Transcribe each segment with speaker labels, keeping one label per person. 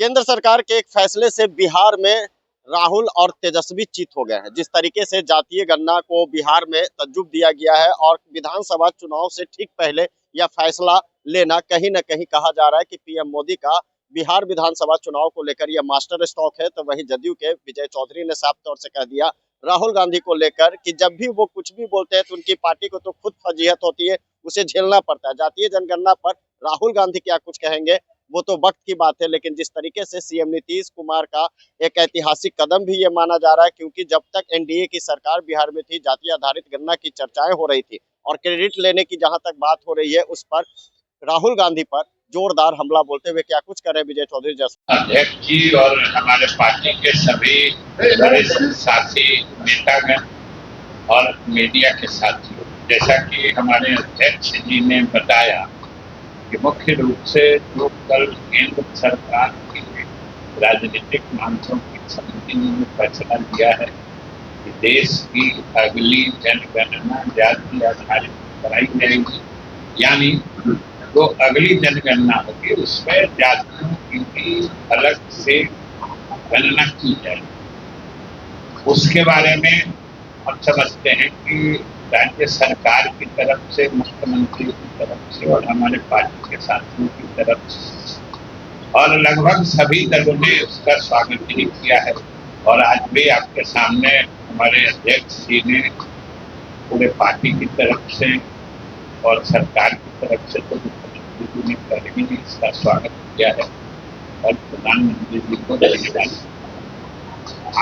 Speaker 1: केंद्र सरकार के एक फैसले से बिहार में राहुल और तेजस्वी चित हो गए हैं। जिस तरीके से जातीय गणना को बिहार में तर्जुब दिया गया है और विधानसभा चुनाव से ठीक पहले यह फैसला लेना, कहीं ना कहीं कहा जा रहा है कि पीएम मोदी का बिहार विधानसभा चुनाव को लेकर यह मास्टर स्ट्रोक है। तो वहीं जदयू के विजय चौधरी ने साफ तौर से कह दिया राहुल गांधी को लेकर कि जब भी वो कुछ भी बोलते हैं तो उनकी पार्टी को तो खुद फजीहत होती है, उसे झेलना पड़ता है। जातीय जनगणना पर राहुल गांधी क्या कुछ कहेंगे वो तो वक्त की बात है, लेकिन जिस तरीके से सीएम नीतीश कुमार का एक ऐतिहासिक कदम भी ये माना जा रहा है, क्योंकि जब तक एनडीए की सरकार बिहार में थी, जाति आधारित गणना की चर्चाएं हो रही थी और क्रेडिट लेने की जहां तक बात हो रही है, उस पर राहुल गांधी पर जोरदार हमला बोलते हुए क्या कुछ कर रहे हैं विजय चौधरी जैसे
Speaker 2: अध्यक्ष जी और हमारे पार्टी के सभी वरिष्ठ साथी नेतागण और मीडिया के साथियों, जैसा कि हमारे अध्यक्ष जी ने बताया कि मुख्य रूप से जो कल केंद्र सरकार की राजनीतिक मांगों की समिति ने फैसला लिया है कि देश की अगली जनगणना जाति आधारित कराई जाएगी, यानी जो अगली जनगणना होगी उसमें जातियों की भी अलग से गणना की जाएगी। उसके बारे में हम समझते हैं कि राज्य सरकार की तरफ से, मुख्यमंत्री की तरफ से और हमारे पार्टी के साथियों की तरफ से और लगभग सभी दलों ने उसका स्वागत भी किया है। और आज भी आपके सामने हमारे अध्यक्ष जी ने पूरे पार्टी की तरफ से और सरकार की तरफ से तो मुख्यमंत्री जी ने पहले ही इसका स्वागत किया है और प्रधानमंत्री जी को धन्यवाद।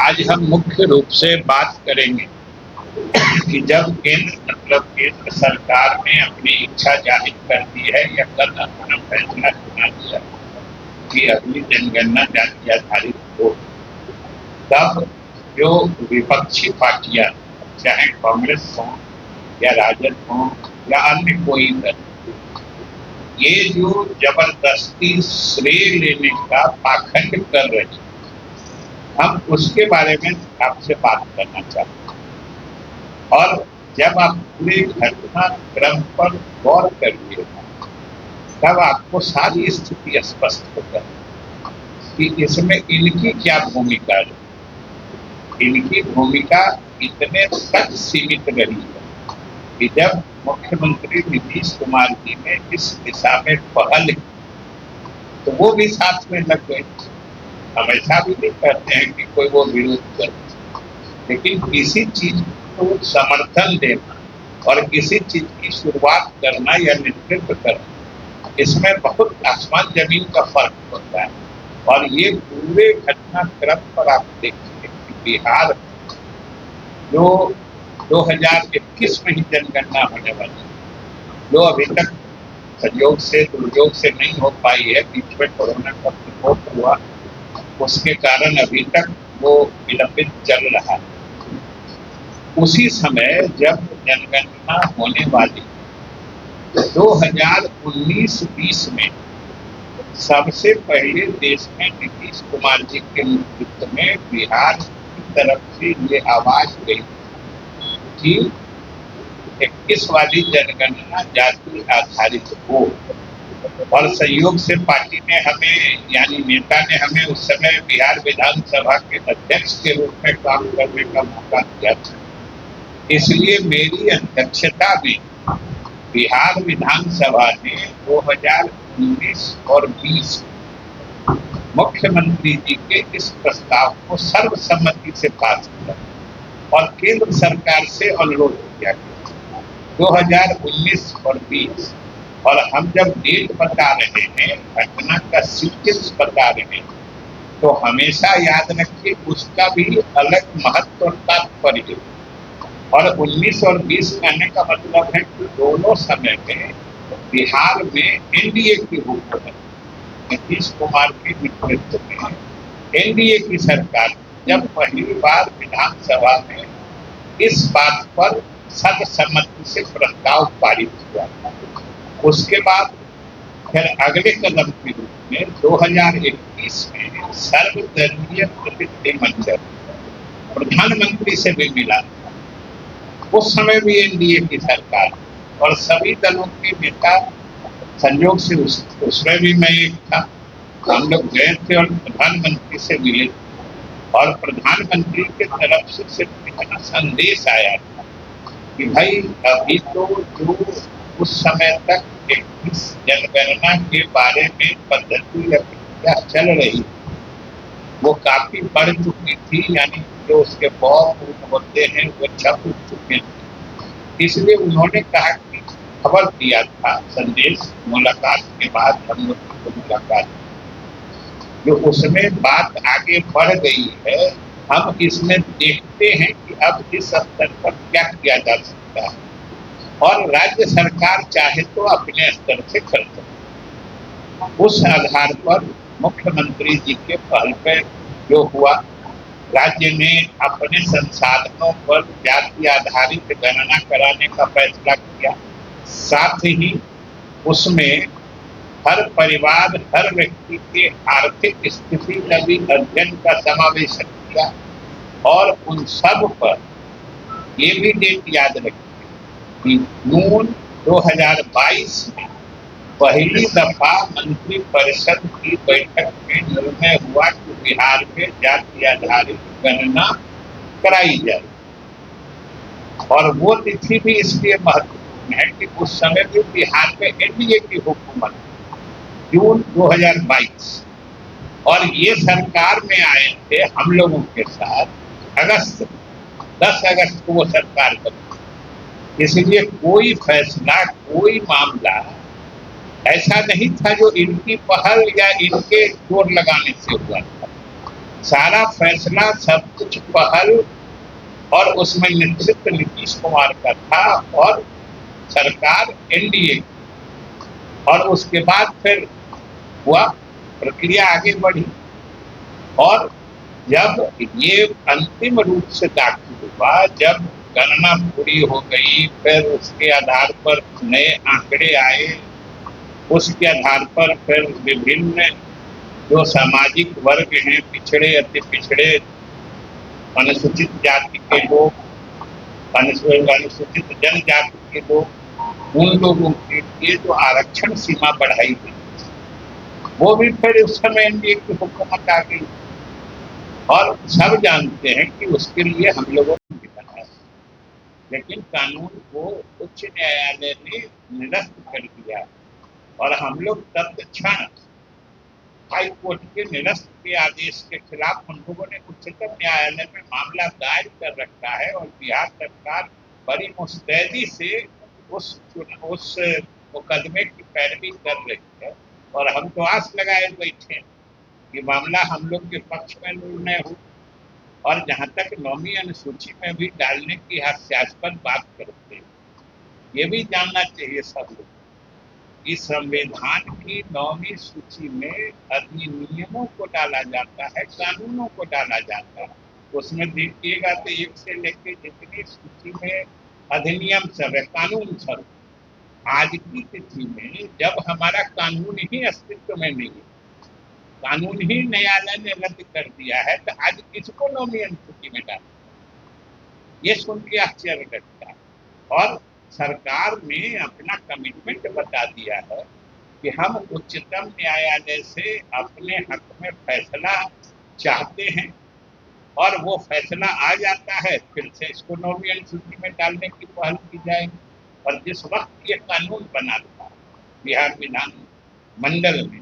Speaker 2: आज हम मुख्य रूप से बात करेंगे कि जब केंद्र सरकार ने अपनी इच्छा जाहिर कर दी है या कल अपना फैसला सुना दिया कि अगली जनगणना जाति आधारित हो, तब जो विपक्षी पार्टियां, चाहे कांग्रेस हो या राजद हो या अन्य कोई दल, ये जो जबरदस्ती श्रेय लेने का पाखंड कर रहे हैं, हम उसके बारे में आपसे बात करना चाहते हैं। और जब आप पूरे घटनाक्रम पर गौर करिए तब आपको सारी स्थिति स्पष्ट हो जाए कि इसमें इनकी क्या भूमिका है। इनकी भूमिका इतने तक सीमित रही है कि जब मुख्यमंत्री नीतीश कुमार जी ने इस दिशा में पहल की तो वो भी साथ में लग गए। हम ऐसा भी नहीं कहते हैं कि कोई वो विरोध करे, लेकिन किसी चीज को समर्थन देना और किसी चीज की शुरुआत करना या नेतृत्व करना, इसमें बहुत आसमान जमीन का फर्क होता है। और ये पूरे घटनाक्रम पर आप देखिए कि बिहार जो 2021 में ही जनगणना होने वाली है, जो अभी तक संयोग से दुर्योग से नहीं हो पाई है, बीच में कोरोना का प्रकोप हुआ, उसके कारण अभी तक वो विलंबित चल रहा है। उसी समय जब जनगणना होने वाली 2019-20 में सबसे पहले देश में नीतीश कुमार जी के नेतृत्व में बिहार की तरफ से ये आवाज गई कि 21 वाली जनगणना जाति आधारित हो। और सहयोग से पार्टी ने हमें, यानी नेता ने हमें उस समय बिहार विधानसभा के अध्यक्ष के रूप में काम करने का मौका दिया था। इसलिए मेरी अध्यक्षता में बिहार विधानसभा ने 2019 और 20 मुख्यमंत्री जी के इस प्रस्ताव को सर्वसम्मति से पास किया और केंद्र सरकार से अनुरोध किया 2019 और 20। और हम जब डेट बता रहे हैं, घटना का सीक्वेंस बता रहे हैं, तो हमेशा याद रखिए उसका भी अलग महत्व और तात्पर्य। और 19 और 20 कहने का मतलब है कि दोनों समय में बिहार में एनडीए की हुकूमत, नीतीश कुमार के नेतृत्व में एनडीए की सरकार जब पहली बार विधानसभा में इस बात पर सर्वसम्मति से प्रस्ताव पारित हुआ, उसके बाद फिर अगले कदम के रूप में 2021 में सर्वदलीय प्रतिनिधिमंडल प्रधानमंत्री से भी मिला। उस समय भी एनडीए की सरकार और सभी दलों के नेता, संयोग से उसमें भी मैं एक था, हम लोग गए थे और प्रधानमंत्री से मिले और प्रधानमंत्री के तरफ से सिर्फ इतना संदेश आया था कि भाई अभी तो जो उस समय तक 21 जनगणना के बारे में पद्धति या प्रक्रिया चल रही वो काफी बढ़ चुकी थी, यानी जो उसके फॉर्म होते हैं वो छप चुके थे। इसलिए उन्होंने कहा कि खबर दिया था संदेश मुलाकात के बाद हम लोग की मुलाकात जो उसमें बात आगे बढ़ गई है। हम इसमें देखते हैं कि अब इस स्तर पर क्या किया जा सकता है और राज्य सरकार चाहे तो अपने स्तर से कर सकती। उस आधार पर मुख्यमंत्री जी के पहल पर जो हुआ, राज्य ने अपने संसाधनों पर जाति आधारित गणना कराने का फैसला किया। साथ ही उसमें हर परिवार, हर व्यक्ति के आर्थिक स्थिति का भी अध्ययन का समावेश किया और उन सब पर ये भी डेट याद रखिए कि जून 2022 में पहली दफा मंत्रिपरिषद की बैठक में निर्णय हुआ कि बिहार में जाति आधारित गणना कराई जाए और वो तिथि भी इसलिए महत्वपूर्ण है कि उस समय भी बिहार में एनडीए की हुकूमत जून 2022 और ये सरकार में आए थे हम लोगों के साथ अगस्त 10 अगस्त को वो सरकार बनी। इसलिए कोई फैसला, कोई मामला ऐसा नहीं था जो इनकी पहल या इनके जोर लगाने से हुआ था। सारा फैसला, सब कुछ पहल और उसमें नेतृत्व नीतीश कुमार का था और सरकार एनडीए और उसके बाद फिर हुआ, प्रक्रिया आगे बढ़ी और जब ये अंतिम रूप से दाखिल हुआ, जब गणना पूरी हो गई, फिर उसके आधार पर नए आंकड़े आए, उसके आधार पर फिर विभिन्न जो सामाजिक वर्ग हैं, पिछड़े, अति पिछड़े, अनुसूचित जाति के लोग, अनुसूचित जनजाति के लोग, उन लोगों के लिए जो आरक्षण सीमा बढ़ाई गई वो भी फिर उस समय एनडीए की हुकूमत आ गई और सब जानते हैं कि उसके लिए हम लोगों ने भी बनाया, लेकिन कानून को उच्च न्यायालय ने निरस्त कर दिया और हम लोग तत्क्षण हाई कोर्ट के निरस्त के आदेश के खिलाफ हम लोगों ने उच्चतम न्यायालय में मामला दायर कर रखा है और बिहार सरकार बड़ी मुस्तैदी से उस मुकदमे की पैरवी कर रही है और हम तो आस लगाए बैठे कि मामला हम लोग के पक्ष में निर्णय हो और जहां तक नौवीं अनुसूची में भी डालने की हास्यास्पद बात करते हैं, ये भी जानना चाहिए सब लोग कि संविधान की 9वीं सूची में अधिनियमों को डाला जाता है, कानूनों को डाला जाता है। उसमें देखिएगा तो एक से लेकर जितनी सूची में अधिनियम सब है, कानून सब, आज की तिथि में जब हमारा कानून ही अस्तित्व में नहीं है, कानून ही न्यायालय ने रद्द कर दिया है, तो आज किसको 9वीं अनुसूची में डाला? ये सुन के आश्चर्य लगता है और सरकार ने अपना कमिटमेंट बता दिया है कि हम उच्चतम न्यायालय से अपने हक में फैसला चाहते हैं और वो फैसला आ जाता है, फिर से इसको 9वीं अनुसूची में डालने की पहल की जाएगी। और जिस वक्त ये कानून बना था बिहार विधान मंडल में,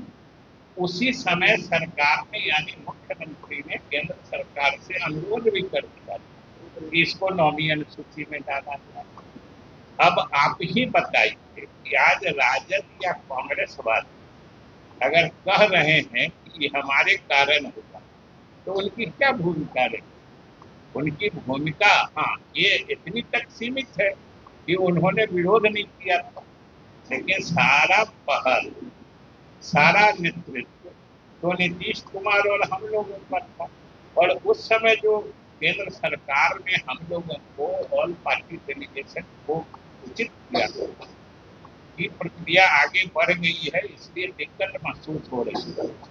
Speaker 2: उसी समय सरकार ने यानी मुख्यमंत्री ने केंद्र सरकार से अनुरोध भी कर दिया कि इसको 9वीं अनुसूची में डाला जाए। अब आप ही बताइए कि आज राजद या कांग्रेस वाले अगर कह रहे हैं कि हमारे कारण होगा तो उनकी क्या भूमिका रही? उनकी भूमिका हाँ ये इतनी तक सीमित है कि उन्होंने विरोध नहीं किया था, लेकिन सारा पहल, सारा नेतृत्व तो नीतीश कुमार और हम लोगों पर था और उस समय जो केंद्र सरकार ने हम लोगों को ऑल पार्टी डेलीगेशन को उचित किया कि प्रक्रिया आगे बढ़ गई है, इसलिए दिक्कत महसूस हो रही है।